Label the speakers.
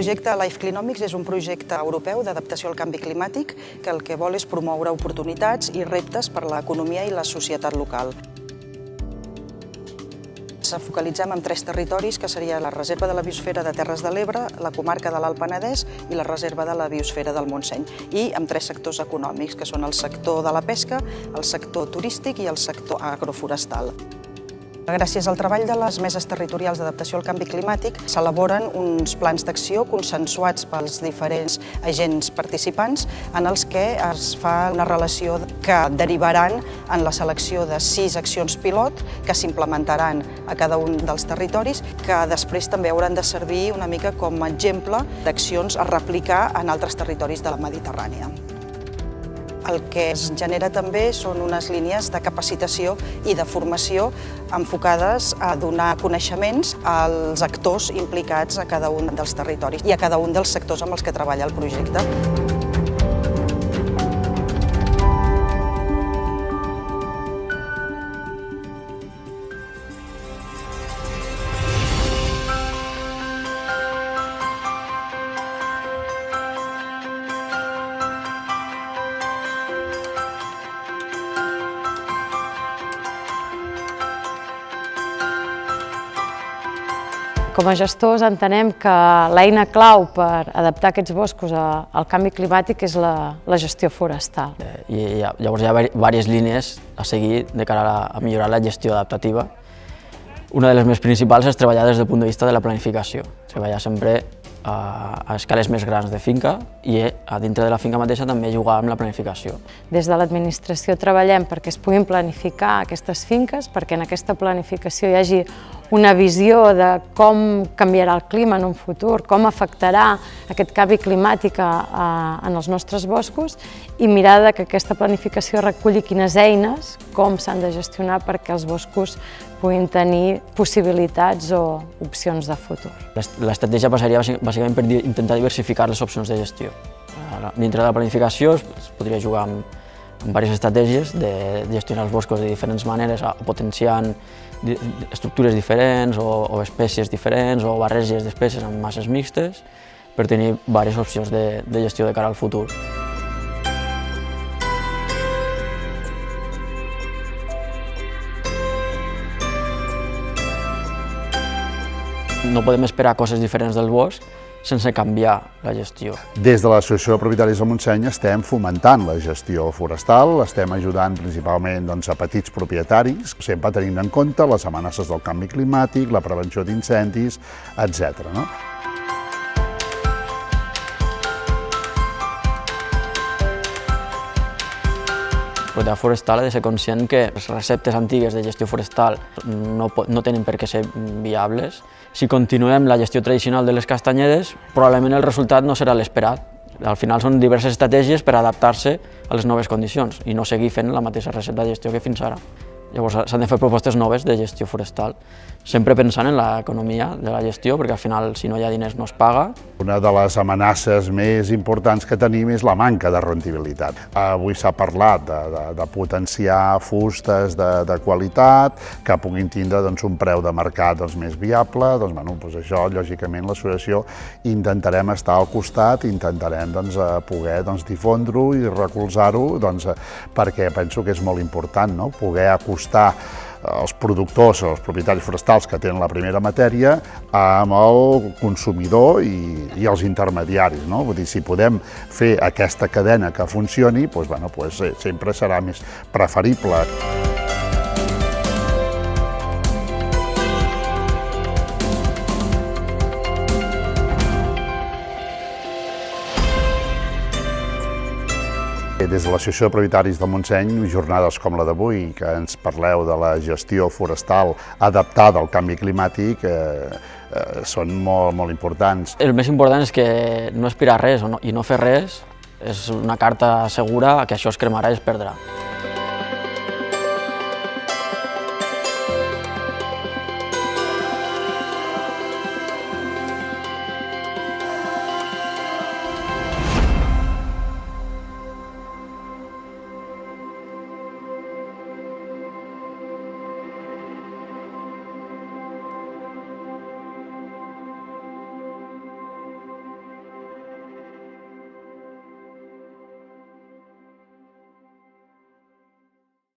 Speaker 1: projecte Life Clinomics és un projecte europeu d'adaptació al canvi climàtic que el que vol és promoure oportunitats i reptes per a l'economia i la societat local. Ens focalitzem en 3 territoris, que seria la Reserva de la Biosfera de Terres de l'Ebre, la comarca de l'Alt Penedès i la Reserva de la Biosfera del Montseny, i amb 3 sectors econòmics, que són el sector de la pesca, el sector turístic i el sector agroforestal. Gràcies al treball de les meses territorials d'adaptació al canvi climàtic s'elaboren uns plans d'acció consensuats pels diferents agents participants en els que es fa una relació que derivaran en la selecció de 6 accions pilot que s'implementaran a cada un dels territoris, que després també hauran de servir una mica com a exemple d'accions a replicar en altres territoris de la Mediterrània. El que es genera també són unes línies de capacitació i de formació enfocades a donar coneixements als actors implicats a cada un dels territoris i a cada un dels sectors amb els que treballa el projecte.
Speaker 2: Com a gestors entenem que l'eina clau per adaptar aquests boscos al canvi climàtic és la gestió forestal.
Speaker 3: Llavors hi ha diverses línies a seguir de cara a millorar la gestió adaptativa. Una de les més principals és treballar des del punt de vista de la planificació. Treballar sempre a escales més grans de finca i a dintre de la finca mateixa també jugar amb la planificació.
Speaker 2: Des de l'administració treballem perquè es puguin planificar aquestes finques, perquè en aquesta planificació hi hagi una visió de com canviarà el clima en un futur, com afectarà aquest canvi climàtic en els nostres boscos i mirar que aquesta planificació reculli quines eines, com s'han de gestionar perquè els boscos puguin tenir possibilitats o opcions de futur.
Speaker 3: L'estratègia passaria bàsicament per intentar diversificar les opcions de gestió. Dintre de la planificació es podria jugar amb diverses estratègies de gestionar els boscos de diferents maneres, potenciant estructures diferents o espècies diferents o barreges d'espècies amb masses mixtes per tenir diverses opcions de gestió de cara al futur. No podem esperar coses diferents del bosc sense canviar la gestió.
Speaker 4: Des de l'Associació de Propietaris del Montseny estem fomentant la gestió forestal, estem ajudant principalment a petits propietaris, sempre tenint en compte les amenaces del canvi climàtic, la prevenció d'incendis, etc.
Speaker 3: El propietari forestal ha de ser conscient que les receptes antigues de gestió forestal no tenen per què ser viables. Si continuem la gestió tradicional de les castanyedes, probablement el resultat no serà l'esperat. Al final són diverses estratègies per adaptar-se a les noves condicions i no seguir fent la mateixa recepta de gestió que fins ara. Llavors s'han de fer propostes noves de gestió forestal, sempre pensant en l'economia de la gestió, perquè al final, si no hi ha diners, no es paga.
Speaker 4: Una de les amenaces més importants que tenim és la manca de rendibilitat. Avui s'ha parlat de potenciar fustes de qualitat, que puguin tindre un preu de mercat més viable. Això, lògicament, l'associació intentarem estar al costat, intentarem poder difondre-ho i recolzar-ho, perquè penso que és molt important poder acostar els productors o els propietaris forestals que tenen la primera matèria amb el consumidor i els intermediaris. Vull dir, si podem fer aquesta cadena que funcioni, sempre serà més preferible. Des de l'Associació de Propietaris del Montseny, jornades com la d'avui, que ens parleu de la gestió forestal adaptada al canvi climàtic, són molt importants.
Speaker 3: El més important és que no aspirar a res i no fer res és una carta segura que això es cremarà i es perdrà.